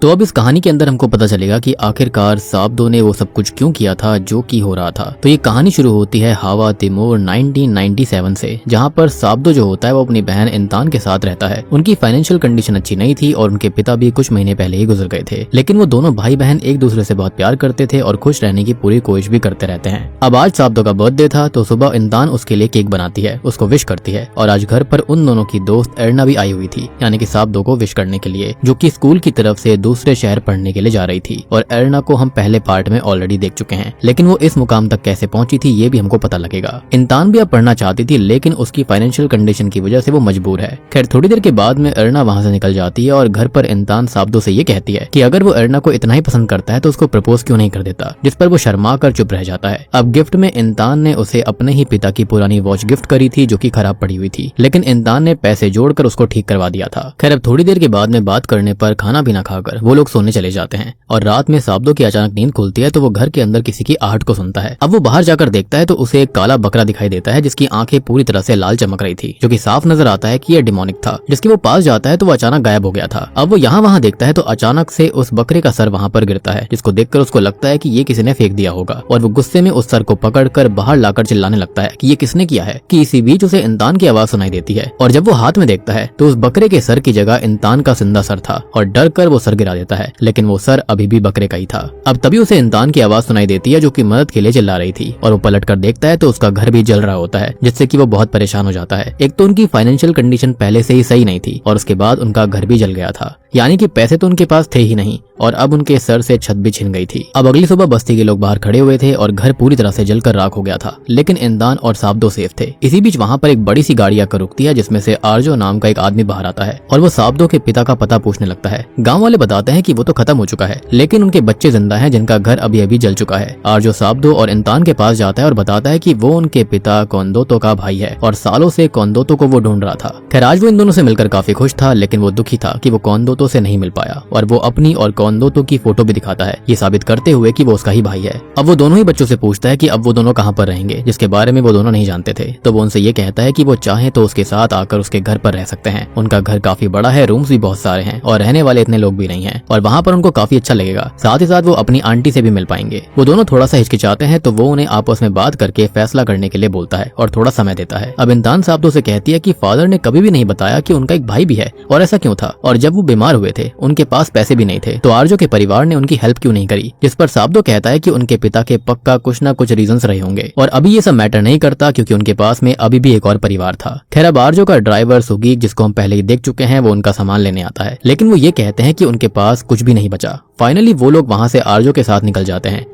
तो अब इस कहानी के अंदर हमको पता चलेगा कि आखिरकार साब्दो ने वो सब कुछ क्यों किया था जो कि हो रहा था। तो ये कहानी शुरू होती है हावा तिमूर 1997 से, जहाँ पर साब्दो जो होता है वो अपनी बहन इंतान के साथ रहता है। उनकी फाइनेंशियल कंडीशन अच्छी नहीं थी और उनके पिता भी कुछ महीने पहले ही गुजर गए थे, लेकिन वो दोनों भाई बहन एक दूसरे से बहुत प्यार करते थे और खुश रहने की पूरी कोशिश भी करते रहते हैं। अब आज साब्दो का बर्थडे था तो सुबह इंतान उसके लिए केक बनाती है, उसको विश करती है और आज घर पर उन दोनों की दोस्त एरना भी आई हुई थी, यानी कि साब्दो को विश करने के लिए, जो कि स्कूल की तरफ से दूसरे शहर पढ़ने के लिए जा रही थी। और एरना को हम पहले पार्ट में ऑलरेडी देख चुके हैं, लेकिन वो इस मुकाम तक कैसे पहुंची थी ये भी हमको पता लगेगा। इंतान भी अब पढ़ना चाहती थी, लेकिन उसकी फाइनेंशियल कंडीशन की वजह से वो मजबूर है। खैर थोड़ी देर के बाद में एरना वहां से निकल जाती है और घर पर इंतान साब्दो से ये कहती है कि अगर वो एरना को इतना ही पसंद करता है तो उसको प्रपोज क्यों नहीं कर देता, जिस पर वो शर्मा कर चुप रह जाता है। अब गिफ्ट में इंतान ने उसे अपने ही पिता की पुरानी वॉच गिफ्ट करी थी जो कि खराब पड़ी हुई थी, लेकिन इंतान ने पैसे जोड़कर उसको ठीक करवा दिया था। खैर अब थोड़ी देर के बाद में बात करने पर खाना पीना खाकर वो लोग सोने चले जाते हैं और रात में साब्दो की अचानक नींद खुलती है तो वो घर के अंदर किसी की आहट को सुनता है। अब वो बाहर जाकर देखता है तो उसे एक काला बकरा दिखाई देता है जिसकी आंखें पूरी तरह से लाल चमक रही थी, जो कि साफ नजर आता है कि यह डिमोनिक था। जिसके वो पास जाता है तो वो अचानक गायब हो गया था। अब वो यहाँ वहाँ देखता है तो अचानक से उस बकरे का सर वहाँ पर गिरता है, जिसको देखकर उसको लगता है कि ये किसी ने फेंक दिया होगा और वो गुस्से में उस सर को पकड़कर बाहर लाकर चिल्लाने लगता है कि ये किसने किया है। कि इसी बीच उसे इंतान की आवाज सुनाई देती है और जब वो हाथ में देखता है तो उस बकरे के सर की जगह इंतान का जिंदा सर था और डर कर वो सर गिरा देता है, लेकिन वो सर अभी भी बकरे का ही था। अब तभी उसे इंतान की आवाज सुनाई देती है जो कि मदद के लिए चिल्ला रही थी और वो पलट कर देखता है तो उसका घर भी जल रहा होता है, जिससे कि वो बहुत परेशान हो जाता है। एक तो उनकी फाइनेंशियल कंडीशन पहले से ही सही नहीं थी और उसके बाद उनका घर भी जल गया था, यानी कि पैसे तो उनके पास थे ही नहीं और अब उनके सर से छत भी छिन गई थी। अब अगली सुबह बस्ती के लोग बाहर खड़े हुए थे और घर पूरी तरह से जलकर राख हो गया था, लेकिन इंतान और साब्दो सेफ थे। इसी बीच वहाँ पर एक बड़ी सी गाड़ी आकर रुकती है जिसमें से आर्जो नाम का एक आदमी बाहर आता है और वो साब्दो के पिता का पता पूछने लगता है। गाँव वाले बताते हैं कि वो तो खत्म हो चुका है, लेकिन उनके बच्चे जिंदा हैं जिनका घर अभी अभी जल चुका है। आर्जो साब्दो और इंतान के पास जाता है और बताता है कि वो उनके पिता कोंदोतो का भाई है और सालों से कोंदोतो को वो ढूंढ रहा था। खैर आज वो इन दोनों से मिलकर काफी खुश था, लेकिन वो दुखी था कि वो कोंदोतो से नहीं मिल पाया और वो अपनी और कोंदोतो की फोटो भी दिखाता है, ये साबित करते हुए कि वो उसका ही भाई है। अब वो दोनों ही बच्चों से पूछता है कि अब वो दोनों कहाँ पर रहेंगे, जिसके बारे में वो दोनों नहीं जानते थे। तो वो उनसे ये कहता है कि वो चाहे तो उसके साथ आकर उसके घर पर रह सकते हैं। उनका घर काफी बड़ा है, रूम्स भी बहुत सारे हैं और रहने वाले इतने लोग भी नहीं है और वहाँ पर उनको काफी अच्छा लगेगा। साथ ही साथ वो अपनी आंटी से भी मिल पाएंगे। वो दोनों थोड़ा सा हिचकिचाते हैं तो वो उन्हें आपस में बात करके फैसला करने के लिए बोलता है और थोड़ा समय देता है। अब इंतान साब्दो से कहती है कि फादर ने कभी भी नहीं बताया कि उनका एक भाई भी है और ऐसा क्यों था, और जब वो बीमार हुए थे उनके पास पैसे भी नहीं थे तो आर्जो के परिवार ने उनकी हेल्प क्यों नहीं करी। जिस पर साब्दो कहता है कि उनके पिता के पक्का कुछ ना कुछ रीजंस रहे होंगे और अभी ये सब मैटर नहीं करता क्योंकि उनके पास में अभी भी एक और परिवार था। खैर अब आर्जो का ड्राइवर सुगीक, जिसको हम पहले ही देख चुके हैं, वो उनका सामान लेने आता है, लेकिन वो ये कहते हैं कि उनके पास कुछ भी नहीं बचा। फाइनली वो लोग वहां से आर्जो के साथ निकल जाते हैं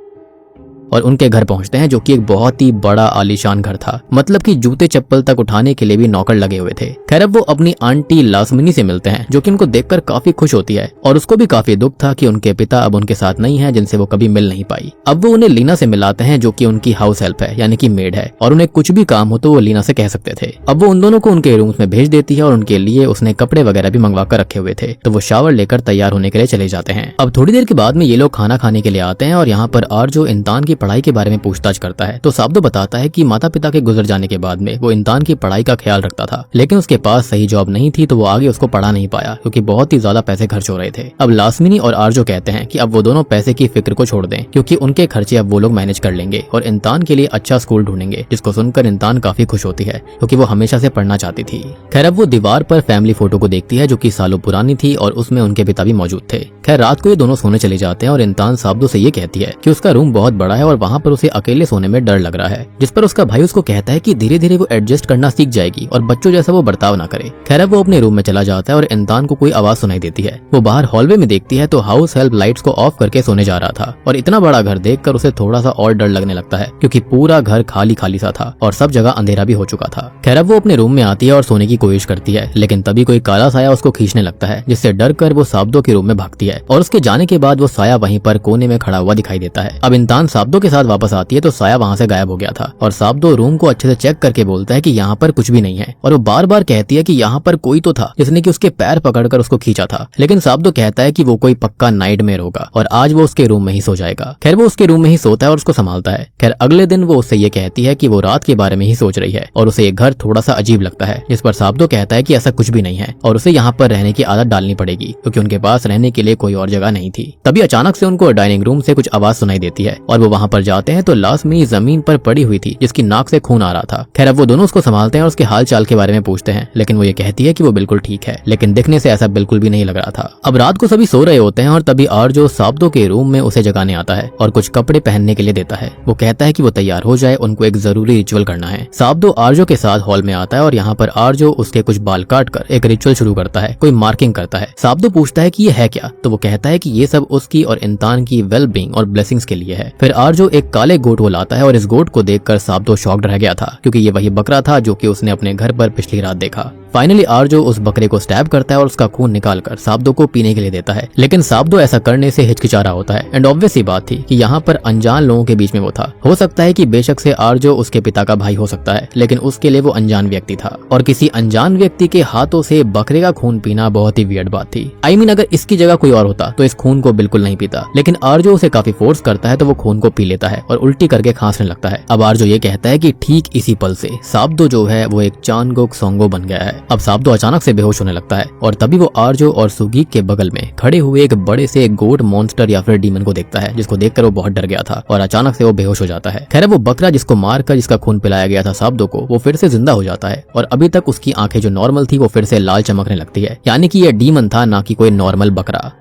और उनके घर पहुंचते हैं, जो कि एक बहुत ही बड़ा आलीशान घर था, मतलब कि जूते चप्पल तक उठाने के लिए भी नौकर लगे हुए थे। खैर अब वो अपनी आंटी लासमिनी से मिलते हैं, जो कि उनको देखकर काफी खुश होती है और उसको भी काफी दुख था कि उनके पिता अब उनके साथ नहीं है, जिनसे वो कभी मिल नहीं पाई। अब वो उन्हें लीना से मिलाते हैं, जो कि उनकी हाउस हेल्प है, यानी कि मेड है, और उन्हें कुछ भी काम हो तो वो लीना से कह सकते थे। अब वो उन दोनों को उनके रूम्स में भेज देती है और उनके लिए उसने कपड़े वगैरह भी मंगवा कर रखे हुए थे, तो वो शावर लेकर तैयार होने के लिए चले जाते हैं। अब थोड़ी देर के बाद में ये लोग खाना खाने के लिए आते हैं और यहाँ पर आर्जो इंतान की पढ़ाई के बारे में पूछताछ करता है। तो साब्दो बताता है कि माता पिता के गुजर जाने के बाद में वो इंतान की पढ़ाई का ख्याल रखता था, लेकिन उसके पास सही जॉब नहीं थी तो वो आगे उसको पढ़ा नहीं पाया क्योंकि बहुत ही ज्यादा पैसे खर्च हो रहे थे। अब लासमिनी और आर्जो कहते हैं कि अब वो दोनों पैसे की फिक्र को छोड़ दें क्योंकि उनके खर्चे अब वो लोग मैनेज कर लेंगे और इंतान के लिए अच्छा स्कूल ढूंढेंगे, जिसको सुनकर इंतान काफी खुश होती है क्योंकि वो हमेशा से पढ़ना चाहती थी। खैर अब वो दीवार पर फैमिली फोटो को देखती है जो कि सालों पुरानी थी और उसमें उनके पिता भी मौजूद थे। खैर रात को ये दोनों सोने चले जाते हैं और इंतान साब्दो से ये कहती है कि उसका रूम बहुत बड़ा है और वहाँ पर उसे अकेले सोने में डर लग रहा है, जिस पर उसका भाई उसको कहता है कि धीरे धीरे वो एडजस्ट करना सीख जाएगी और बच्चों जैसा वो बर्ताव ना करे। खैर वो अपने रूम में चला जाता है और इंतान को कोई आवाज सुनाई देती है। वो बाहर हॉलवे में देखती है तो हाउस हेल्प लाइट्स को ऑफ करके सोने जा रहा था और इतना बड़ा घर देखकर उसे थोड़ा सा और डर लगने लगता है क्योंकि पूरा घर खाली खाली सा था और सब जगह अंधेरा भी हो चुका था। खैर वो अपने रूम में आती है और सोने की कोशिश करती है, लेकिन तभी कोई काला साया उसको खींचने लगता है, जिससे डर कर वो साब्दो के रूम में भागती है और उसके जाने के बाद वो साया वहीं पर कोने में खड़ा हुआ दिखाई देता है। अब इंतान साब्दो साब्दो के साथ वापस आती है तो साया वहाँ से गायब हो गया था और साब्दो रूम को अच्छे से चेक करके बोलता है कि यहाँ पर कुछ भी नहीं है और वो बार बार कहती है कि यहाँ पर कोई तो था जिसने कि उसके पैर पकड़कर उसको खींचा था। लेकिन साब्दो कहता है कि वो कोई पक्का नाइटमेयर होगा और आज वो उसके रूम में ही सो जाएगा। खैर वो उसके रूम में ही सोता है और उसको संभालता है। खैर अगले दिन वो उससे ये कहती है कि वो रात के बारे में ही सोच रही है और उसे ये घर थोड़ा सा अजीब लगता है, जिस पर साब्दो कहता है कि ऐसा कुछ भी नहीं है और उसे यहाँ पर रहने की आदत डालनी पड़ेगी क्योंकि उनके पास रहने के लिए कोई और जगह नहीं थी। तभी अचानक से उनको डाइनिंग रूम से कुछ आवाज सुनाई देती है और वो वहाँ पर जाते हैं तो लासमी जमीन पर पड़ी हुई थी जिसकी नाक से खून आ रहा था। खैर अब वो दोनों उसको संभालते हैं और उसके हाल चाल के बारे में पूछते हैं, लेकिन वो ये कहती है कि वो बिल्कुल ठीक है, लेकिन दिखने से ऐसा बिल्कुल भी नहीं लग रहा था। अब रात को सभी सो रहे होते हैं और तभी आर्जो साब्दो के रूम में उसे जगाने आता है और कुछ कपड़े पहनने के लिए देता है। वो कहता है कि वो तैयार हो जाए, उनको एक जरूरी रिचुअल करना है। साब्दो आर्जो के साथ हॉल में आता है और यहाँ पर आर्जो उसके कुछ बाल काट कर एक रिचुअल शुरू करता है, कोई मार्किंग करता है। साब्दो पूछता है कि ये है क्या, तो वो कहता है कि ये सब उसकी और इंसान की वेल बीइंग और ब्लेसिंग्स के लिए है। फिर आर्जो एक काले गोट को लाता है और इस गोट को देखकर साब्दो शॉक्ड रह गया था क्योंकि ये वही बकरा था जो कि उसने अपने घर पर पिछली रात देखा। फाइनली आर्जो उस बकरे को स्टैब करता है और उसका खून निकालकर साब्दो को पीने के लिए देता है, लेकिन साब्दो ऐसा करने से हिचकिचा रहा होता है। एंड ऑब्वियस सी बात थी कि यहाँ पर अनजान लोगों के बीच में वो था। हो सकता है कि बेशक से आर्जो उसके पिता का भाई हो सकता है, लेकिन उसके लिए वो अनजान व्यक्ति था और किसी अनजान व्यक्ति के हाथों से बकरे का खून पीना बहुत ही वियर्ड बात थी। आई मीन अगर इसकी जगह कोई और होता तो इस खून को बिल्कुल नहीं पीता, लेकिन आर्जो उसे काफी फोर्स करता है तो वो खून को पी लेता है और उल्टी करके खांसने लगता है। अब आर्जो ये कहता है कि ठीक इसी पल से साब्दो जो है वो एक चानगोक सोंगो बन गया है। अब साब्दो अचानक से बेहोश होने लगता है और तभी वो आर्जो और सुगीक के बगल में खड़े हुए एक बड़े से गोट मॉन्स्टर या फिर डीमन को देखता है, जिसको देखकर वो बहुत डर गया था और अचानक से वो बेहोश हो जाता है। खैर वो बकरा जिसको मारकर जिसका खून पिलाया गया था साब्दो को, वो फिर से जिंदा हो जाता है और अभी तक उसकी आंखें जो नॉर्मल थी वो फिर से लाल चमकने लगती है, यानी कि ये डीमन था ना कि कोई नॉर्मल बकरा।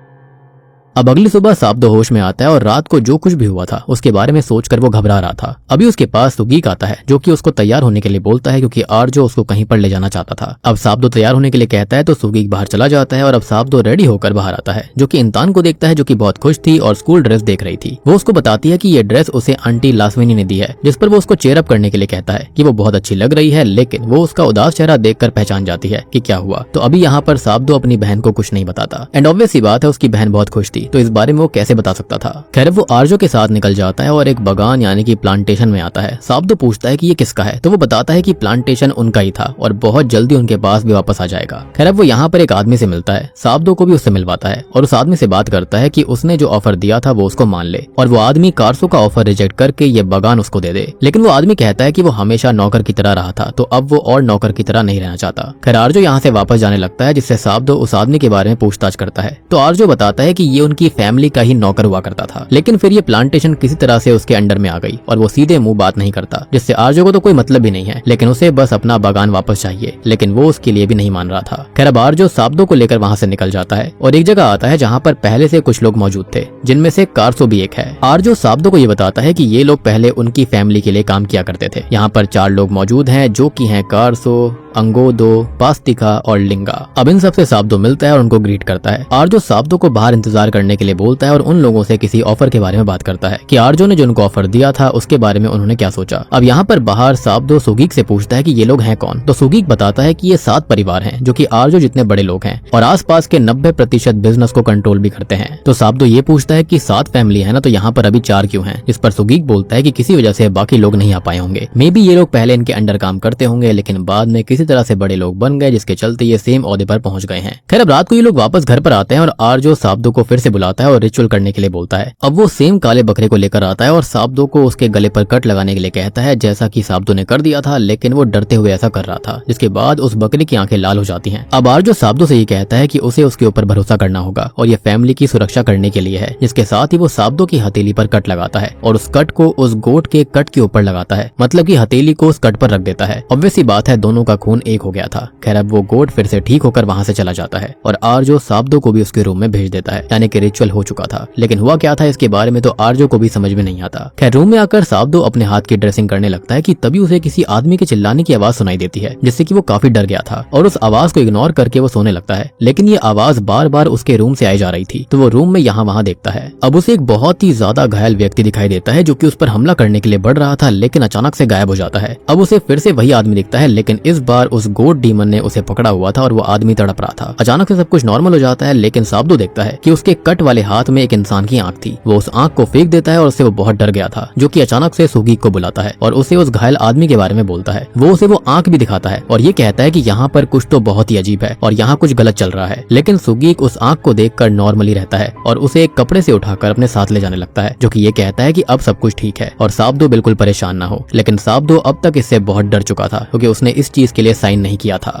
अब अगली सुबह साब्दो होश में आता है और रात को जो कुछ भी हुआ था उसके बारे में सोचकर वो घबरा रहा था। अभी उसके पास सुगीक आता है जो कि उसको तैयार होने के लिए बोलता है क्योंकि आर्जो उसको कहीं पर ले जाना चाहता था। अब साब्दो तैयार होने के लिए कहता है तो सुगीक बाहर चला जाता है और अब साब्दो रेडी होकर बाहर आता है, जो कि इंसान को देखता है जो कि बहुत खुश थी और स्कूल ड्रेस देख रही थी। वो उसको बताती है कि ये ड्रेस उसे आंटी लासविनी ने दी है, जिस पर वो उसको चेयर अप करने के लिए कहता है कि वो बहुत अच्छी लग रही है, लेकिन वो उसका उदास चेहरा देखकर पहचान जाती है कि क्या हुआ। तो अभी यहाँ पर साब्दो अपनी बहन को कुछ नहीं बताता एंड ऑब्वियस सी बात है उसकी बहन बहुत खुश थी तो इस बारे में वो कैसे बता सकता था। खैर वो आर्जो के साथ निकल जाता है और एक बगान यानी कि प्लांटेशन में आता है। साब्दो पूछता है कि ये किसका है, तो वो बताता है कि प्लांटेशन उनका ही था और बहुत जल्दी उनके पास भी वापस आ जाएगा। खैर अब वो यहाँ पर एक आदमी से मिलता है, साब्दो को भी उससे मिलवाता है और उस आदमी से बात करता है कि उसने जो ऑफर दिया था वो उसको मान ले और वो आदमी कारसो का ऑफर रिजेक्ट करके ये बगान उसको दे दे। लेकिन वो आदमी कहता है कि वो हमेशा नौकर की तरह रहा था तो अब वो और नौकर की तरह नहीं रहना चाहता। खैर आर्जो यहाँ से वापस जाने लगता है, जिससे साब्दो उस आदमी के बारे में पूछताछ करता है तो आर्जो बताता है कि ये उनकी फैमिली का ही नौकर हुआ करता था, लेकिन फिर ये प्लांटेशन किसी तरह से उसके अंडर में आ गई और वो सीधे मुंह बात नहीं करता, जिससे आर्जो को तो कोई मतलब भी नहीं है, लेकिन उसे बस अपना बगान वापस चाहिए, लेकिन वो उसके लिए भी नहीं मान रहा था। खैर अब आर्जो साब्दो को लेकर वहाँ से निकल जाता है और एक जगह आता है जहाँ पर पहले से कुछ लोग मौजूद थे, जिनमें से कारसो भी एक है। आर्जो साब्दो को ये बताता है कि ये लोग पहले उनकी फैमिली के लिए काम किया करते थे। यहाँ पर 4 लोग मौजूद हैं जो कि हैं कारसो, अंगोदो, पास्तिका और लिंगा। अब इन सबसे साब्दो मिलता है और उनको ग्रीट करता है। आर्जो साब्दो को बाहर इंतजार करने के लिए बोलता है और उन लोगों से किसी ऑफर के बारे में बात करता है कि आर्जो ने जो उनको ऑफर दिया था उसके बारे में उन्होंने क्या सोचा। अब यहाँ पर बाहर साब्दो सुगीक से पूछता है कि ये लोग हैं कौन, तो सुगीक बताता है कि ये 7 परिवार हैं जो कि आर्जो जितने बड़े लोग हैं और आसपास के 90% बिजनेस को कंट्रोल भी करते हैं। तो साब्दो ये पूछता है कि 7 फैमिली है ना, तो यहाँ पर अभी 4 क्यों हैं, इस पर सुगीक बोलता है कि किसी वजह से बाकी लोग नहीं आ पाए होंगे। मे बी ये लोग पहले इनके अंडर काम करते होंगे लेकिन बाद में किसी तरह से बड़े लोग बन गए, जिसके चलते ये सेम ओहदे पर पहुंच गए हैं। खैर अब रात को ये लोग वापस घर पर आते हैं और आर्जो साब्दो को फिर से बुलाता है और रिचुअल करने के लिए बोलता है। अब वो सेम काले बकरे को लेकर आता है और साब्दो को उसके गले पर कट लगाने के लिए कहता है, जैसा कि साब्दो ने कर दिया था, लेकिन वो डरते हुए ऐसा कर रहा था, जिसके बाद उस बकरे की आंखें लाल हो जाती हैं। अब आर्जो साब्दो से ये कहता है कि उसे उसके ऊपर भरोसा करना होगा और ये फैमिली की सुरक्षा करने के लिए है, जिसके साथ ही वो साब्दो की हथेली पर कट लगाता है और उस कट को उस गोट के कट के ऊपर लगाता है, मतलब कि हथेली को उस कट पर रख देता है। ऑब्वियस सी बात है दोनों का खून एक हो गया था। खैर अब वो गोट फिर से ठीक होकर वहां से चला जाता है और आर्जो साब्दो को भी उसके रूम में भेज देता है, यानी कि रिचुअल हो चुका था। लेकिन हुआ क्या था इसके बारे में तो आर्जो को भी समझ में नहीं आता। खैर रूम में आकर साब्दो अपने हाथ की ड्रेसिंग करने लगता है कि तभी उसे किसी आदमी के चिल्लाने की आवाज सुनाई देती है, जिससे कि वो काफी डर गया था और उस आवाज को इग्नोर करके वो सोने लगता है। लेकिन ये आवाज बार बार उसके रूम से आई जा रही थी, तो वो रूम में यहाँ वहाँ देखता है। अब उसे एक बहुत ही ज्यादा घायल व्यक्ति दिखाई देता है जो कि उस पर हमला करने के लिए बढ़ रहा था, लेकिन अचानक से गायब हो जाता है। अब उसे फिर से वही आदमी दिखता है, लेकिन इस बार बार उस गोड डीमन ने उसे पकड़ा हुआ था और वो आदमी तड़प रहा था। अचानक से सब कुछ नॉर्मल हो जाता है, लेकिन साब्दो देखता है कि उसके कट वाले हाथ में एक इंसान की आंख थी। वो उस आंख को फेंक देता है और उससे वो बहुत डर गया था, जो कि अचानक से सुगीक को बुलाता है और उसे उस घायल आदमी के बारे में बोलता है। वो उसे वो आंख भी दिखाता है और ये कहता है कि यहाँ पर कुछ तो बहुत ही अजीब है और यहाँ कुछ गलत चल रहा है। लेकिन सुगीक उस आंख को देखकर नॉर्मली रहता है और उसे एक कपड़े से उठाकर अपने साथ ले जाने लगता है, जो कि ये कहता है कि अब सब कुछ ठीक है और साब्दो बिल्कुल परेशान ना हो। लेकिन साब्दो अब तक इससे बहुत डर चुका था क्योंकि उसने इस चीज के लिए साइन नहीं किया था।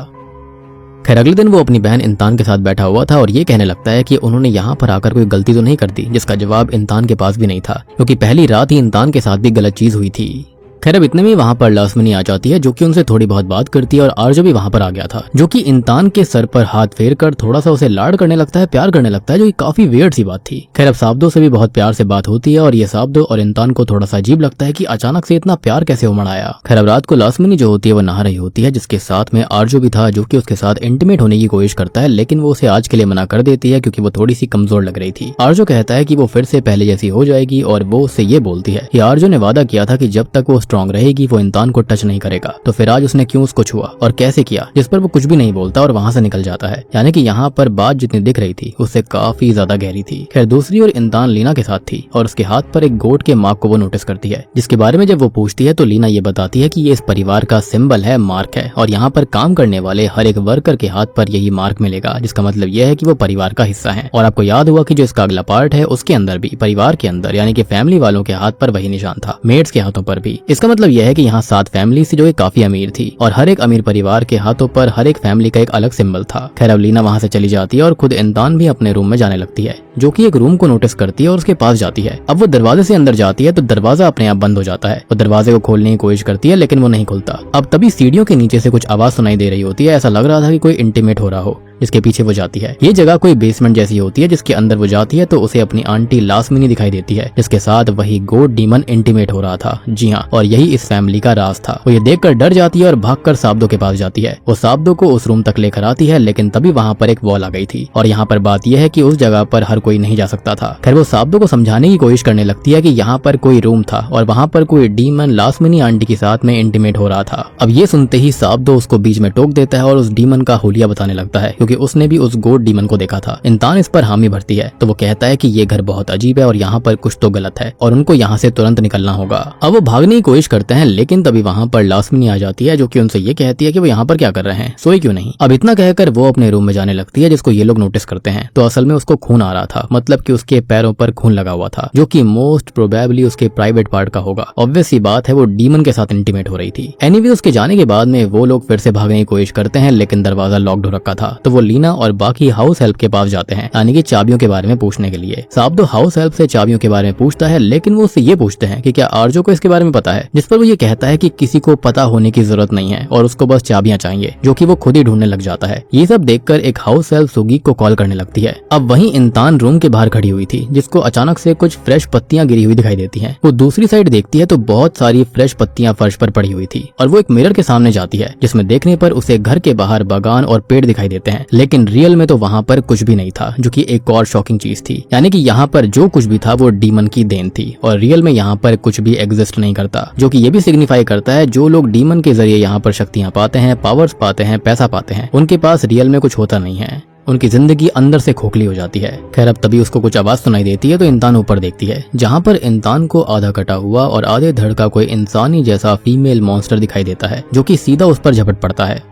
खैर अगले दिन वो अपनी बहन इंतान के साथ बैठा हुआ था और ये कहने लगता है कि उन्होंने यहाँ पर आकर कोई गलती तो नहीं कर दी, जिसका जवाब इंतान के पास भी नहीं था क्योंकि पहली रात ही इंतान के साथ भी गलत चीज हुई थी। खैर अब इतने में वहाँ पर लास्मिनी आ जाती है, जो कि उनसे थोड़ी बहुत बात करती है और आर्जो भी वहाँ पर आ गया था, जो कि इंतान के सर पर हाथ फेर कर थोड़ा सा उसे लाड करने लगता है, प्यार करने लगता है, जो कि काफी वियर्ड सी बात थी। खैर अब साब्दो से भी बहुत प्यार से बात होती है और ये साब्दो और इंतान को थोड़ा सा अजीब लगता है कि अचानक से इतना प्यार कैसे उमड़ आया। खैर अब रात को लास्मिनी जो होती है वो नहा रही होती है, जिसके साथ में आर्जो भी था, जो कि उसके साथ इंटीमेट होने की कोशिश करता है, लेकिन वो उसे आज के लिए मना कर देती है क्योंकि वो थोड़ी सी कमजोर लग रही थी। आर्जो कहता है कि वो फिर से पहले जैसी हो जाएगी और वो उससे ये बोलती है कि आर्जो ने वादा किया था कि जब तक वो स्ट्रांग रहेगी वो इंतान को टच नहीं करेगा, तो फिर आज उसने क्यों उसको छुआ और कैसे किया, जिस पर वो कुछ भी नहीं बोलता और वहां से निकल जाता है। यानी कि यहाँ पर बात जितनी दिख रही थी उससे काफी ज्यादा गहरी थी। खैर दूसरी ओर इंतान लीना के साथ थी और उसके हाथ पर एक गोट के मार्क को वो नोटिस करती है, जिसके बारे में जब वो पूछती है तो लीना ये बताती है कि ये इस परिवार का सिंबल है, मार्क है और यहाँ पर काम करने वाले हर एक वर्कर के हाथ पर यही मार्क मिलेगा, जिसका मतलब यह है कि वो परिवार का हिस्सा है। और आपको याद हुआ कि जो इसका अगला पार्ट है उसके अंदर भी परिवार के अंदर यानी कि फैमिली वालों के हाथ पर वही निशान था, मेड्स के हाथों पर भी। इसका मतलब यह है कि यहाँ 7 फैमिली थी जो काफी अमीर थी और हर एक अमीर परिवार के हाथों पर हर एक फैमिली का एक अलग सिंबल था। खैर अब लीना वहां से चली जाती है और खुद इंतान भी अपने रूम में जाने लगती है, जो कि एक रूम को नोटिस करती है और उसके पास जाती है। अब वो दरवाजे से अंदर जाती है तो दरवाजा अपने आप बंद हो जाता है। वो दरवाजे को खोलने की कोशिश करती है लेकिन वो नहीं खुलता। अब तभी सीढ़ियों के नीचे से कुछ आवाज सुनाई दे रही होती है, ऐसा लग रहा था कि कोई इंटीमेट हो रहा हो, जिसके पीछे वो जाती है। ये जगह कोई बेसमेंट जैसी होती है, जिसके अंदर वो जाती है तो उसे अपनी आंटी लास्मिनी दिखाई देती है, जिसके साथ वही गोड डीमन इंटीमेट हो रहा था। जी हाँ, और यही इस फैमिली का राज था। वो ये देखकर डर जाती है और भागकर साब्दो के पास जाती है। वो साब्दो को उस रूम तक लेकर आती है, लेकिन तभी वहाँ पर एक वॉल आ गई थी और यहाँ पर बात यह है कि उस जगह पर हर कोई नहीं जा सकता था। खैर वो साब्दो को समझाने की कोशिश करने लगती है कि यहाँ पर कोई रूम था और वहाँ पर कोई डीमन लास्मिनी आंटी के साथ में इंटीमेट हो रहा था। अब ये सुनते ही साब्दो उसको बीच में टोक देता है और उस डीमन का हुलिया बताने लगता है, क्योंकि उसने भी उस गोड डीमन को देखा था। इंतान इस पर हामी भरती है तो वो कहता है कि ये घर बहुत अजीब है और यहाँ पर कुछ तो गलत है और उनको यहाँ से तुरंत निकलना होगा। अब वो भागने की कोशिश करते हैं, लेकिन तभी वहाँ पर लास्मिनी आ जाती है, जो कि उनसे ये कहती है कि वो यहाँ पर क्या कर रहे हैं, सोए क्यों नहीं। अब इतना कहकर वो अपने रूम में जाने लगती है, जिसको ये लोग नोटिस करते हैं। तो असल में उसको खून आ रहा था, मतलब कि उसके पैरों पर खून लगा हुआ था, जो कि मोस्ट प्रोबेबली उसके प्राइवेट पार्ट का होगा। ऑब्वियस सी बात है, वो डीमन के साथ इंटीमेट हो रही थी। एनीवे उसके जाने के बाद में वो लोग फिर से भागने की कोशिश करते हैं, लेकिन दरवाजा लॉक्ड हो रखा था। तो वो लीना और बाकी हाउस हेल्प के पास जाते हैं, यानी कि चाबियों के बारे में पूछने के लिए। साब्दो हाउस हेल्प से चाबियों के बारे में पूछता है, लेकिन वो उससे ये पूछते हैं कि क्या आर्जो को इसके बारे में पता है, जिस पर वो ये कहता है कि किसी को पता होने की जरूरत नहीं है और उसको बस चाबियां चाहिए, जो कि वो खुद ही ढूंढने लग जाता है। ये सब देखकर एक हाउस हेल्प सुगीक को कॉल करने लगती है। अब वहीं इंतान रूम के बाहर खड़ी हुई थी, जिसको अचानक से कुछ फ्रेश पत्तियां गिरी हुई दिखाई देती हैं। वो दूसरी साइड देखती है तो बहुत सारी फ्रेश पत्तियां फर्श पर पड़ी हुई थी और वो एक मिरर के सामने जाती है, जिसमें देखने पर उसे घर के बाहर बागान और पेड़ दिखाई देते हैं, लेकिन रियल में तो वहाँ पर कुछ भी नहीं था, जो कि एक और शॉकिंग चीज थी। यानी कि यहाँ पर जो कुछ भी था वो डीमन की देन थी और रियल में यहाँ पर कुछ भी एग्जिस्ट नहीं करता, जो कि ये भी सिग्निफाई करता है जो लोग डीमन के जरिए यहाँ पर शक्तियां पाते हैं, पावर्स पाते हैं, पैसा पाते हैं, उनके पास रियल में कुछ होता नहीं है, उनकी जिंदगी अंदर से खोखली हो जाती है। खैर अब तभी उसको कुछ आवाज सुनाई देती है तो इंतान ऊपर देखती है, जहाँ पर इंतान को आधा कटा हुआ और आधे धड़ का कोई इंसानी जैसा फीमेल मॉन्स्टर दिखाई देता है, जो कि सीधा उस पर झपट पड़ता है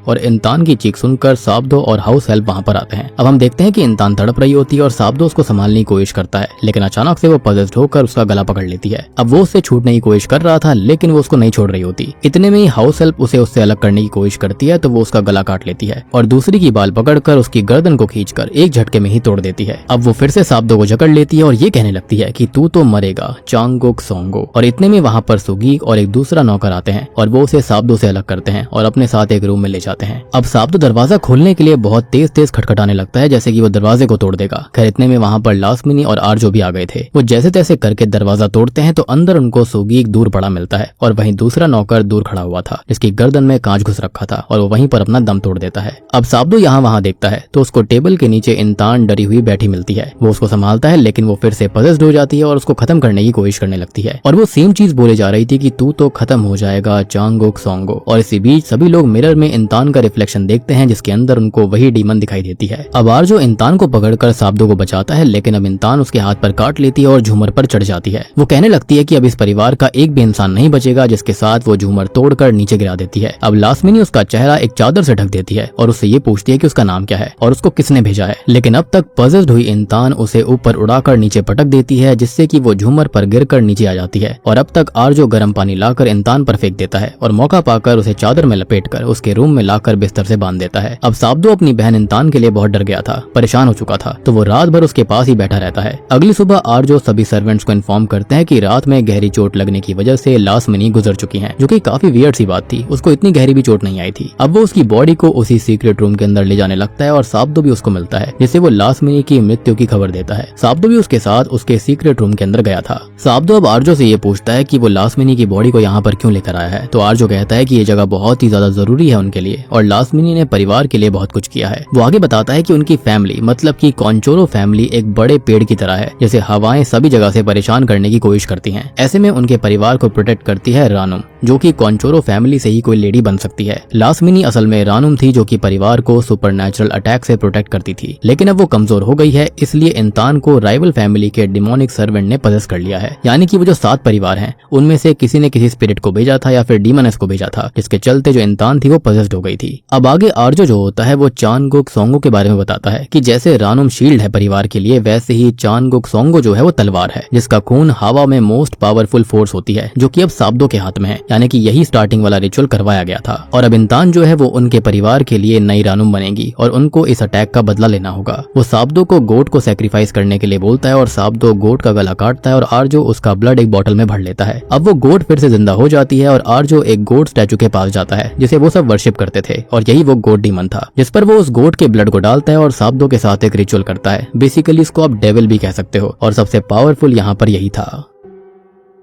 और इंतान की चीख सुनकर साब्दो और हाउस हेल्प वहां पर आते हैं। अब हम देखते हैं कि इंतान तड़प रही होती है और साब्दो उसको संभालने की कोशिश करता है, लेकिन अचानक से वो पजेस्ड होकर उसका गला पकड़ लेती है। अब वो उससे छूटने की कोशिश कर रहा था, लेकिन वो उसको नहीं छोड़ रही होती। इतने में ही हाउस हेल्प उसे उससे अलग करने की कोशिश करती है तो वो उसका गला काट लेती है और दूसरी की बाल पकड़कर उसकी गर्दन को खींचकर एक झटके में ही तोड़ देती है। अब वो फिर से साब्दो को जकड़ लेती है और ये कहने लगती है कि तू तो मरेगा चांगोक सोंगो। और इतने में वहां पर सुगीक और एक दूसरा नौकर आते हैं और वो उसे साब्दो से अलग करते हैं और अपने साथ एक रूम में ले जाते हैं। जाते हैं। अब साब्दो दरवाजा खोलने के लिए बहुत तेज तेज खटखटाने लगता है, जैसे कि वो दरवाजे को तोड़ देगा। खैर इतने में वहां पर लास्मिनी और आर्जो भी आ गए थे। वो जैसे तैसे करके दरवाजा तोड़ते हैं तो अंदर उनको सुगीक दूर पड़ा मिलता है और वहीं दूसरा नौकर दूर खड़ा हुआ था जिसकी गर्दन में कांच घुस रखा था और वो वहीं पर अपना दम तोड़ देता है। अब साब्दो यहाँ वहां देखता है तो उसको टेबल के नीचे इंतान डरी हुई बैठी मिलती है। वो उसको संभालता है लेकिन वो फिर से पजेस्ड हो जाती है और उसको खत्म करने की कोशिश करने लगती है और वो सेम चीज बोले जा रही थी कि तू तो खत्म हो जाएगा चांगोक सोंगो। और इसी बीच सभी लोग मिरर में इंतान का रिफ्लेक्शन देखते हैं जिसके अंदर उनको वही डीमन दिखाई देती है। अब आर्जो इंतान को पकड़कर साब्दो को बचाता है लेकिन अब इंतान उसके हाथ पर काट लेती है और झूमर पर चढ़ जाती है। वो कहने लगती है कि अब इस परिवार का एक भी इंसान नहीं बचेगा, जिसके साथ वो झूमर तोड़कर नीचे गिरा देती है। अब लास्मिनी उसका चेहरा एक चादर से ढक देती है और उससे ये पूछती है कि उसका नाम क्या है और उसको किसने भेजा है। लेकिन अब तक पजेस्ड हुई इंतान उसे ऊपर उड़ाकर नीचे पटक देती है जिससे कि वो झूमर पर गिरकर नीचे आ जाती है। और अब तक आर्जो गर्म पानी लाकर इंतान पर फेंक देता है और मौका पाकर उसे चादर में लपेटकर उसके रूम में लाकर बिस्तर से बांध देता है। अब साब्दो अपनी बहन इंतान के लिए बहुत डर गया था, परेशान हो चुका था, तो वो रात भर उसके पास ही बैठा रहता है। अगली सुबह आर्जो सभी सर्वेंट्स को इन्फॉर्म करते हैं कि रात में गहरी चोट लगने की वजह से लास्मिनी गुजर चुकी हैं, जो कि काफी वियर्ड सी बात थी। उसको इतनी गहरी भी चोट नहीं आई थी। अब वो उसकी बॉडी को उसी सीक्रेट रूम के अंदर ले जाने लगता है और साब्दो भी उसको मिलता है जिससे वो लास्मिनी की मृत्यु की खबर देता है। साब्दो भी उसके साथ उसके सीक्रेट रूम के अंदर गया था। साब्दो अब आर्जो से ये पूछता है कि वो लास्मिनी की बॉडी को यहाँ पर क्यों लेकर आया है, तो आर्जो कहता है कि ये जगह बहुत ही ज्यादा जरूरी है उनके लिए और लास्मिनी ने परिवार के लिए बहुत कुछ किया है। वो आगे बताता है कि उनकी फैमिली मतलब कि कोंचोरो फैमिली एक बड़े पेड़ की तरह है, जैसे हवाएं सभी जगह से परेशान करने की कोशिश करती हैं। ऐसे में उनके परिवार को प्रोटेक्ट करती है रानुम, जो कि कोंचोरो फैमिली से ही कोई लेडी बन सकती है। लास्मिनी असल में रानुम थी जो कि परिवार को सुपरनैचुरल अटैक से प्रोटेक्ट करती थी, लेकिन अब वो कमजोर हो गई है, इसलिए इंतान को राइवल फैमिली के डिमोनिक सर्वेंट ने पजेस कर लिया है। यानी कि वो जो 7 परिवार हैं उनमें से किसी ने किसी स्पिरिट को भेजा था या फिर डीमनस को भेजा था, जिसके चलते जो इंतान थी वो पजेस्ड हो गई थी। अब आगे आर्जो जो होता है वो चानगोक सोंगो के बारे में बताता है कि जैसे रानुम शील्ड है परिवार के लिए, वैसे ही चानगोक सोंगो जो है वो तलवार है जिसका खून हवा में मोस्ट पावरफुल फोर्स होती है, जो कि अब साब्दो के हाथ में है। यानी कि यही स्टार्टिंग वाला रिचुअल करवाया गया था और अब इंतान जो है वो उनके परिवार के लिए नई रानुम बनेगी और उनको इस अटैक का बदला लेना होगा। वो साब्दो को गोट को सैक्रिफाइस करने के लिए बोलता है और साब्दो गोट का गला काटता है और आर्जो उसका ब्लड एक बोतल में भर लेता है। अब वो गोट फिर से जिंदा हो जाती है और आर्जो एक गोट स्टैचू के पास जाता है जिसे वो सब वर्शिप करते थे और यही वो गोट डीमन था, जिस पर वो उस गोट के ब्लड को डालता है और साब्दो के साथ एक रिचुअल करता है। बेसिकली इसको आप डेविल भी कह सकते हो और सबसे पावरफुल यहाँ पर यही था।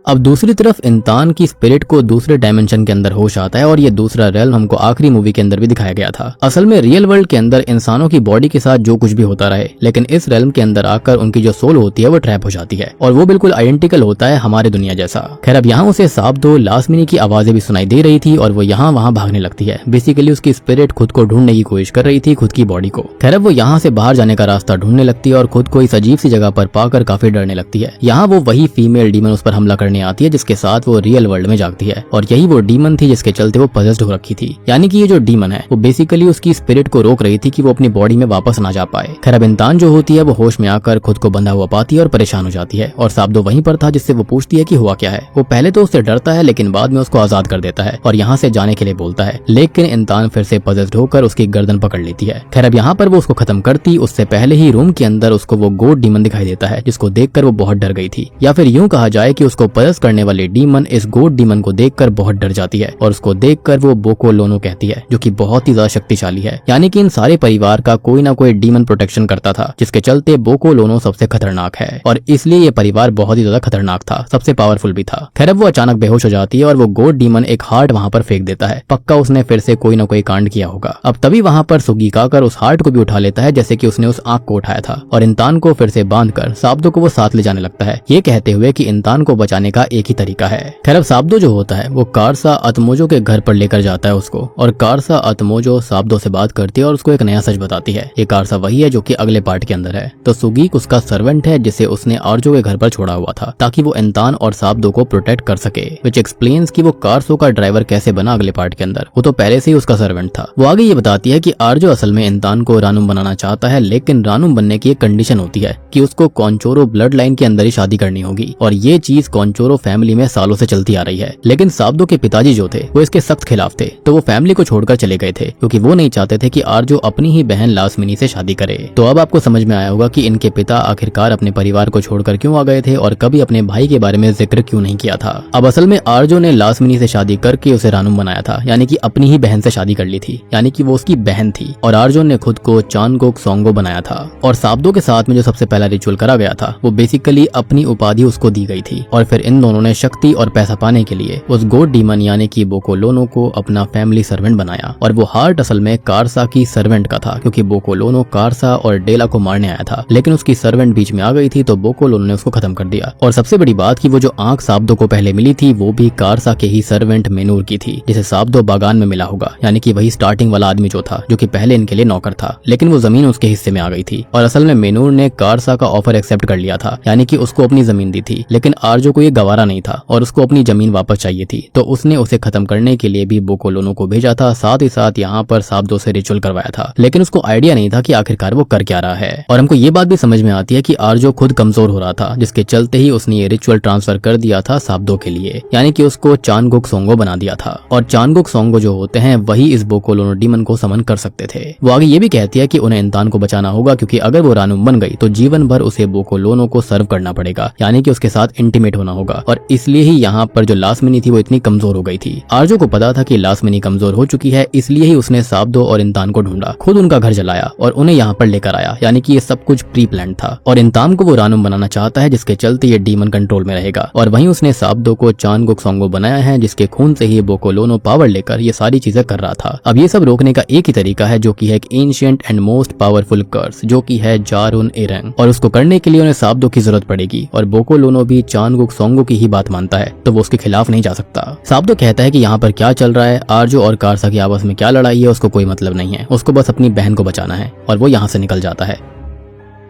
अब दूसरी तरफ इंतान की स्पिरिट को दूसरे डायमेंशन के अंदर होश आता है और ये दूसरा रेल्म हमको आखिरी मूवी के अंदर भी दिखाया गया था। असल में रियल वर्ल्ड के अंदर इंसानों की बॉडी के साथ जो कुछ भी होता रहे, लेकिन इस रेल्म के अंदर आकर उनकी जो सोल होती है वो ट्रैप हो जाती है और वो बिल्कुल आइडेंटिकल होता है हमारे दुनिया जैसा। खैर अब यहाँ उसे साब्दो लास्मिनी की आवाजें भी सुनाई दे रही थी और वो यहाँ वहाँ भागने लगती है। बेसिकली उसकी स्पिरिट खुद को ढूंढने की कोशिश कर रही थी, खुद की बॉडी को। खैर अब वो यहाँ से बाहर जाने का रास्ता ढूंढने लगती है और खुद को इस अजीब सी जगह पर पाकर काफी डरने लगती है। यहाँ वो वही फीमेल डीमन उस पर हमला करने आती है जिसके साथ वो रियल वर्ल्ड में जागती है और यही वो डीमन थी जिसके चलते वो पजेस्ड हो रखी थी। यानी कि ये जो डीमन है वो बेसिकली उसकी स्पिरिट को रोक रही थी कि वो अपनी बॉडी में वापस ना जा पाए। खैर अब इंतान जो होती है वो होश में आकर खुद को बंधा हुआ पाती है और परेशान हो जाती है और साब्दो वहीं पर था जिससे वो पूछती है कि हुआ क्या है। वो पहले तो उससे डरता है लेकिन बाद में उसको आजाद कर देता है और यहाँ से जाने के लिए बोलता है, लेकिन इंतान फिर से पजेस्ड होकर उसकी गर्दन पकड़ लेती है। खैर अब यहाँ पर वो उसको खत्म करती उससे पहले ही रूम के अंदर उसको वो गोट डीमन दिखाई देता है जिसको देखकर वो बहुत डर गई थी, या फिर यूं कहा जाए कि उसको पजेस करने वाले डीमन इस गोट डीमन को देखकर बहुत डर जाती है और उसको देखकर वो बोको लोनो कहती है, जो कि बहुत ही ज्यादा शक्तिशाली है। यानी कि इन सारे परिवार का कोई ना कोई डीमन प्रोटेक्शन करता था, जिसके चलते बोको लोनो सबसे खतरनाक है और इसलिए ये परिवार बहुत ही ज्यादा खतरनाक था, सबसे पावरफुल भी था। खैर अब वो अचानक बेहोश हो जाती है और वो गोट डीमन एक हार्ट वहाँ पर फेंक देता है। पक्का उसने फिर से कोई ना कोई कांड किया होगा। अब तभी वहाँ पर सुगीका आकर उस हार्ट को भी उठा लेता है जैसे कि उसने उस आंख को उठाया था और इंतान को फिर से बांधकर साब्दो को वो साथ ले जाने लगता है, ये कहते हुए कि इंतान को बचाने का एक ही तरीका है। खैर अब साब्दो जो होता है वो कारसा अतमोजो के घर पर लेकर जाता है उसको और कारसा अतमोजो साब्दो से बात करती है और उसको एक नया सच बताती है। ये कारसा वही है जो कि अगले पार्ट के अंदर है। तो सुगीक उसका सर्वेंट है जिसे उसने आर्जो के घर पर छोड़ा हुआ था ताकि वो इंतान और साब्दो को प्रोटेक्ट कर सके, विच एक्सप्लेन्स कि वो कारसो का ड्राइवर कैसे बना अगले पार्ट के अंदर। वो तो पहले से ही उसका सर्वेंट था। वो आगे ये बताती है कि आर्जो असल में इंतान को रानुम बनाना चाहता है, लेकिन रानुम बनने की एक कंडीशन होती है कि उसको कोंचोरो ब्लड लाइन के अंदर ही शादी करनी होगी और ये चीज कोंचोरो कॉन्चोरो फैमिली में सालों से चलती आ रही है। लेकिन साब्दो के पिताजी जो थे वो इसके सख्त खिलाफ थे, तो वो फैमिली को छोड़कर चले गए थे क्योंकि वो नहीं चाहते थे कि आर्जो अपनी ही बहन लास्मिनी से शादी करे। तो अब आपको समझ में आया होगा कि इनके पिता आखिरकार अपने परिवार को छोड़कर क्यों आ गए थे और कभी अपने भाई के बारे में जिक्र क्यों नहीं किया था। अब असल में आर्जो ने लास्मिनी से शादी करके उसे रानुम बनाया था, यानी कि अपनी ही बहन से शादी कर ली थी, यानी कि वो उसकी बहन थी। और आर्जो ने खुद को चानगोक सोंगो बनाया था। और साब्दो के साथ में जो सबसे पहला रिचुअल करा गया था वो बेसिकली अपनी उपाधि उसको दी गई थी। और फिर इन दोनों ने शक्ति और पैसा पाने के लिए उस गोड डीमन यानी कि बोकोलोनो को अपना फैमिली सर्वेंट बनाया। और वो हार्ट असल में कारसा की सर्वेंट का था, क्योंकि बोकोलोनो कारसा और डेला को मारने आया था, लेकिन उसकी सर्वेंट बीच में आ गई थी तो बोकोलोनो ने उसको खत्म कर दिया। और सबसे बड़ी बात कि वो जो आंख साब्दो को पहले मिली थी वो भी कारसा के ही सर्वेंट मेनूर की थी, जिसे साब्दो बागान में मिला होगा, यानी कि वही स्टार्टिंग वाला आदमी जो था, जो कि पहले इनके लिए नौकर था, लेकिन वो जमीन उसके हिस्से में आ गई थी। और असल में मेनूर ने कारसा का ऑफर एक्सेप्ट कर लिया था, यानी कि उसको अपनी जमीन दी थी, लेकिन आर्जो को ये गवारा नहीं था और उसको अपनी जमीन वापस चाहिए थी। तो उसने उसे खत्म करने के लिए भी बोकोलोनो को भेजा था, साथ ही साथ यहाँ पर साब्दो से रिचुअल करवाया था। लेकिन उसको आइडिया नहीं था कि आखिरकार वो कर क्या रहा है। और हमको ये बात भी समझ में आती है कि आर्जो खुद कमजोर हो रहा था, जिसके चलते ही उसने ये रिचुअल ट्रांसफर कर दिया था साब्दो के लिए, यानी कि उसको चानगोक सोंगो बना दिया था। और चानगोक सोंगो जो होते हैं वही इस बोकोलोनो डीमन को समन कर सकते थे। वो आगे ये भी कहती है कि उन्हें इंसान को बचाना होगा, क्योंकि अगर वो रानुम बन गई तो जीवन भर उसे बोकोलोनो को सर्व करना पड़ेगा, यानी कि उसके साथ इंटीमेट होना होगा। और इसलिए ही यहाँ पर जो लास्मिनी थी वो इतनी कमजोर हो गई थी। आर्जो को पता था कि लास्मिनी कमजोर हो चुकी है, इसलिए ही उसने साब्दो और इंतान को ढूंढा, खुद उनका घर जलाया और उन्हें यहाँ पर लेकर आया, यानी कि ये सब कुछ प्री प्लान था। और इंतान को वो रानुम बनाना चाहता है, जिसके चलते ये डीमन कंट्रोल में रहेगा। और वहीं उसने साब्दो को चानगोक सोंगो बनाया है, जिसके खून से ही बोकोलोनो पावर लेकर ये सारी चीजें कर रहा था। अब ये सब रोकने का एक ही तरीका है, जो कि है एक एंशिएंट एंड मोस्ट पावरफुल कर्स, जो कि है जारुन एरंग। और उसको करने के लिए उन्हें साब्दो की जरूरत पड़ेगी। और बोकोलोनो भी चानगोक सोंगो की ही बात मानता है, तो वो उसके खिलाफ नहीं जा सकता। साब्दो कहता है कि यहाँ पर क्या चल रहा है, आर्जो और कारसा की आपस में क्या लड़ाई है, उसको कोई मतलब नहीं है, उसको बस अपनी बहन को बचाना है। और वो यहाँ से निकल जाता है।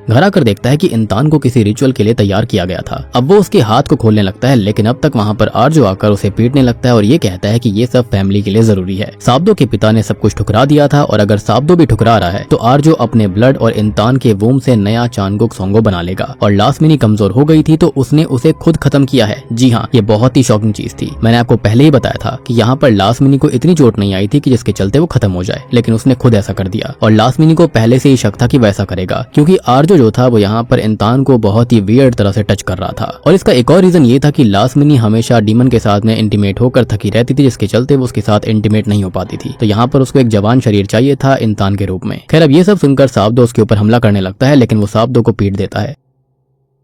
घर आकर देखता है कि इंतान को किसी रिचुअल के लिए तैयार किया गया था। अब वो उसके हाथ को खोलने लगता है, लेकिन अब तक वहाँ पर आर्जो आकर उसे पीटने लगता है और ये कहता है कि ये सब फैमिली के लिए जरूरी है। साब्दो के पिता ने सब कुछ ठुकरा दिया था, और अगर साब्दो भी ठुकरा रहा है तो आर्जो अपने ब्लड और इंतान के वोम से नया चानगोक सोंगो बना लेगा। और लास्मिनी कमजोर हो गई थी तो उसने उसे खुद खत्म किया है। जी हाँ, ये बहुत ही शॉकिंग चीज थी। मैंने आपको पहले ही बताया था कि यहाँ पर लास्मिनी को इतनी चोट नहीं आई थी कि जिसके चलते वो खत्म हो जाए, लेकिन उसने खुद ऐसा कर दिया। और लास्मिनी को पहले से ही शक था कि वैसा करेगा, क्योंकि आर्जो जो था वो यहाँ पर इंतान को बहुत ही वियर्ड तरह से टच कर रहा था। और इसका एक और रीजन ये था कि लास्मिनी हमेशा डीमन के साथ में इंटीमेट होकर थकी रहती थी, जिसके चलते वो उसके साथ इंटीमेट नहीं हो पाती थी। तो यहाँ पर उसको एक जवान शरीर चाहिए था इंतान के रूप में। खैर, अब ये सब सुनकर साब्दो उसके ऊपर हमला करने लगता है, लेकिन वो साब्दो को पीट देता है।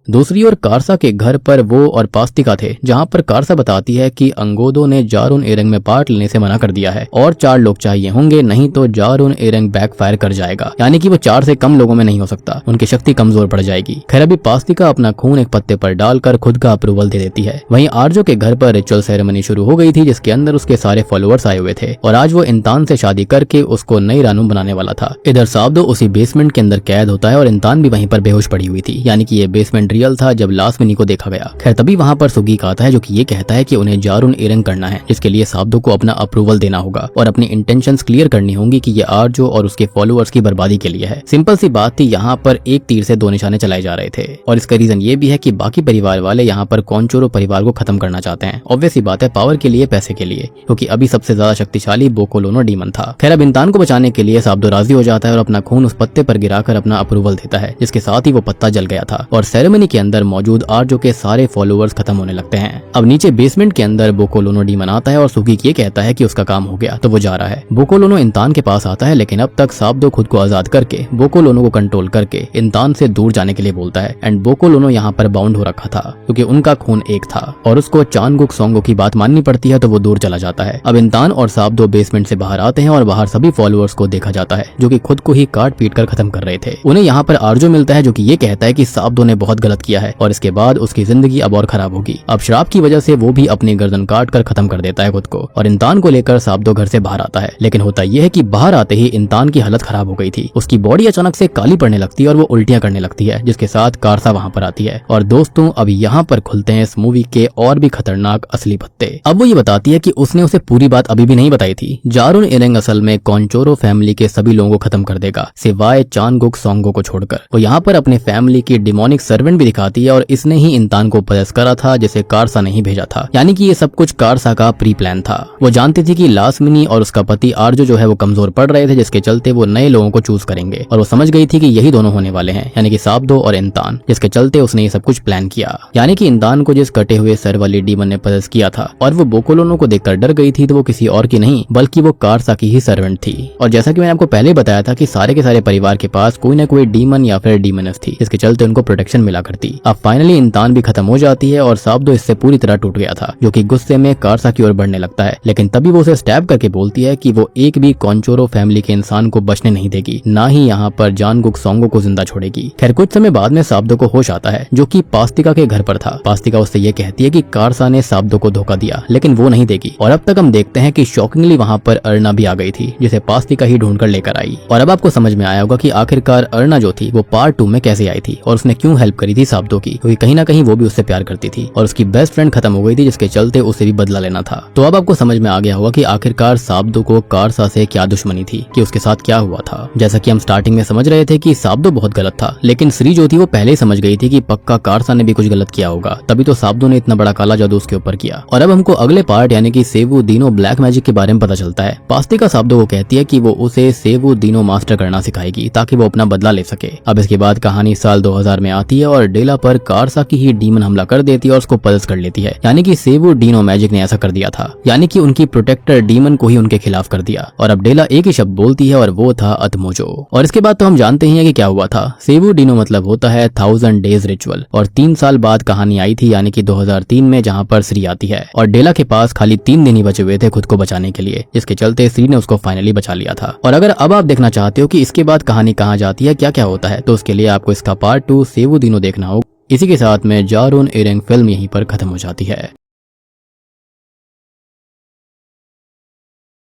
दूसरी ओर कारसा के घर पर वो और पास्तिका थे, जहां पर कारसा बताती है कि अंगोदो ने जारुन एरंग में पार्ट लेने से मना कर दिया है और 4 लोग चाहिए होंगे, नहीं तो जारुन एरंग बैकफायर कर जाएगा, यानी कि वो 4 से कम लोगों में नहीं हो सकता, उनकी शक्ति कमजोर पड़ जाएगी। खैर, अभी पास्तिका अपना खून एक पत्ते पर डालकर खुद का अप्रूवल दे देती है। वहीं आर्जो के घर पर रिचुअल सेरेमनी शुरू हो गई थी, जिसके अंदर उसके सारे फॉलोअर्स आए हुए थे और आज वो इंतान से शादी करके उसको नई रानुम बनाने वाला था। इधर साब्दो उसी बेसमेंट के अंदर कैद होता है और इंतान भी वहीं पर बेहोश पड़ी हुई थी, यानी कि ये बेसमेंट रियल था जब लास्मिनी को देखा गया। खैर, तभी वहां पर सुगीक आता है, जो कि ये कहता है कि उन्हें जारुन एरंग करना है, जिसके लिए साब्दो को अपना अप्रूवल देना होगा और अपनी इंटेंशंस क्लियर करनी होंगी कि ये आर्जो और उसके फॉलोअर्स की बर्बादी के लिए है। सिंपल सी बात थी, यहाँ पर एक तीर से 2 निशाने चलाए जा रहे थे। और इसका रीजन ये भी है कि बाकी परिवार वाले यहाँ पर कॉन्चोरो परिवार को खत्म करना चाहते हैं। ऑब्वियस सी बात है, पावर के लिए, पैसे के लिए, क्योंकि अभी सबसे ज्यादा शक्तिशाली बोकोलोनो डीमन था। खैर, अब इंतान को बचाने के लिए साब्दो राजी हो जाता है और अपना खून उस पत्ते पर गिराकर अपना अप्रूवल देता है, जिसके साथ ही वो पत्ता जल गया था और सेरेमनी के अंदर मौजूद आर्जो के सारे फॉलोअर्स खत्म होने लगते हैं। अब नीचे बेसमेंट के अंदर बोकोलोनो डीमन आता है और सुगीक ये कहता है कि उसका काम हो गया, तो वो जा रहा है। बोकोलोनो इंतान के पास आता है, लेकिन अब तक साब्दो खुद को आजाद करके बोकोलोनो को कंट्रोल करके इंतान से दूर जाने के लिए बोलता है। एंड बोकोलोनो यहाँ पर बाउंड हो रखा था, क्योंकि उनका खून एक था और उसको चानगुक सोंगो की बात माननी पड़ती है, तो वो दूर चला जाता है। अब इंतान और साब्दो बेसमेंट से बाहर आते हैं और बाहर सभी फॉलोअर्स को देखा जाता है, जो कि खुद को ही काट पीट कर खत्म कर रहे थे। उन्हें यहाँ पर आर्जो मिलता है, जो कि ये कहता है कि साब्दो ने बहुत गलत किया है और इसके बाद उसकी जिंदगी अब और खराब होगी। अब श्राप की वजह से वो भी अपनी गर्दन काट कर खत्म कर देता है खुद को। और इंतान को लेकर साब्दो घर से बाहर आता है, लेकिन होता यह है कि बाहर आते ही इंतान की हालत खराब हो गई थी। उसकी बॉडी अचानक से काली पड़ने लगती है और वो उल्टियां करने लगती है, जिसके साथ कारसा वहां पर आती है। और दोस्तों, अब यहाँ पर खुलते हैं इस मूवी के और भी खतरनाक असली पत्ते। अब वो ये बताती है कि उसने उसे पूरी बात अभी भी नहीं बताई थी। जारुन एरंग असल में कॉन्चोरो फैमिली के सभी लोगों को खत्म कर देगा, सिवाय चानगुक सोंगो को छोड़कर। वो यहाँ पर अपने फैमिली की डिमोनिक सर्वेंट भी दिखाती है और इसने ही इंसान को पजेस करा था जिसे कारसा ने ही भेजा था। यानी कि ये सब कुछ कारसा का प्री प्लान था। वो जानती थी कि लास्मिनी और उसका पति आर्जो जो है वो कमजोर पड़ रहे थे, जिसके चलते वो नए लोगों को चूज करेंगे और वो समझ गई थी कि यही दोनों होने वाले हैं, यानी कि साब्दो और इंसान, जिसके चलते उसने ये सब कुछ प्लान किया। यानी कि इंसान को जिस कटे हुए सर वाली डीमन ने पजेस किया था और वो बोकोलोनो को देखकर डर गई थी, तो वो किसी और की नहीं बल्कि वो कारसा की ही सर्वेंट थी। और जैसा कि मैंने आपको पहले बताया था कि सारे के सारे परिवार के पास कोई ना कोई डीमन या फिर डीमनस थी, जिसके चलते उनको प्रोटेक्शन मिला करती। अब फाइनली इंसान भी खत्म हो जाती है और साब्दो इससे पूरी तरह टूट गया था, जो कि गुस्से में कारसा की ओर बढ़ने लगता है। लेकिन तभी वो उसे स्टैब करके बोलती है कि वो एक भी कॉन्चोरो फैमिली के इंसान को बचने नहीं देगी, ना ही यहाँ पर जानगुक सोंगो को जिंदा छोड़ेगी। खैर कुछ समय बाद में साब्दो को होश आता है, जो कि पास्तिका के घर पर था। पास्तिका उससे ये कहती है कि कारसा ने साब्दो को धोखा दिया, लेकिन वो नहीं देगी। और अब तक हम देखते हैं कि शॉकिंगली वहाँ पर अर्ना भी आ गई थी, जिसे पास्तिका ही ढूंढकर लेकर आई। और अब आपको समझ में आया होगा कि आखिरकार अर्ना जो थी वो पार्ट 2 में कैसे आई थी और उसने क्यों हेल्प करी थी साब्दो की, क्योंकि कहीं ना कहीं वो भी उससे प्यार करती थी और उसकी बेस्ट फ्रेंड खत्म हो गई थी, जिसके चलते उसे भी बदला लेना था। तो अब आपको समझ में आ गया होगा कि आखिरकार साब्दो को कारसा से क्या दुश्मनी थी, कि उसके साथ क्या हुआ था। जैसा कि हम स्टार्टिंग में समझ रहे थे कि साब्दो बहुत गलत था, लेकिन श्री जो थी वो पहले ही समझ गई थी कि पक्का कारसा ने भी कुछ गलत किया होगा, तभी तो साब्दो ने इतना बड़ा काला जादू उसके ऊपर किया। और अब हमको अगले पार्ट यानी कि सेवु दीनो ब्लैक मैजिक के बारे में पता चलता है। पास्तिका साब्दो को कहती है कि वो उसे सेवु दीनो मास्टर करना सिखाएगी ताकि वो अपना बदला ले सके। अब इसके बाद कहानी साल 2000 में आती है और डेला पर कारसा की ही डीमन हमला कर देती है और उसको पजस कर लेती है। यानी कि सेवु डीनो मैजिक ने ऐसा कर दिया था, यानी कि उनकी प्रोटेक्टर डीमन को ही उनके खिलाफ कर दिया। और अब डेला एक ही शब्द बोलती है और वो था अतमोजो। और इसके बाद तो हम जानते ही हैं कि क्या हुआ था। सेवु डीनो मतलब होता है 1000 डेज रिचुअल। और 3 साल बाद कहानी आई थी, यानी कि 2003 में, जहाँ पर श्री आती है और डेला के पास खाली 3 दिन ही बचे हुए थे खुद को बचाने के लिए, जिसके चलते श्री ने उसको फाइनली बचा लिया था। और अगर अब आप देखना चाहते हो कि इसके बाद कहानी कहाँ जाती है, क्या क्या होता है, तो उसके लिए आपको इसका पार्ट 2 सेवु दीनो देखना होगा। इसी के साथ में जारून एरेंग फिल्म यहीं पर खत्म हो जाती है।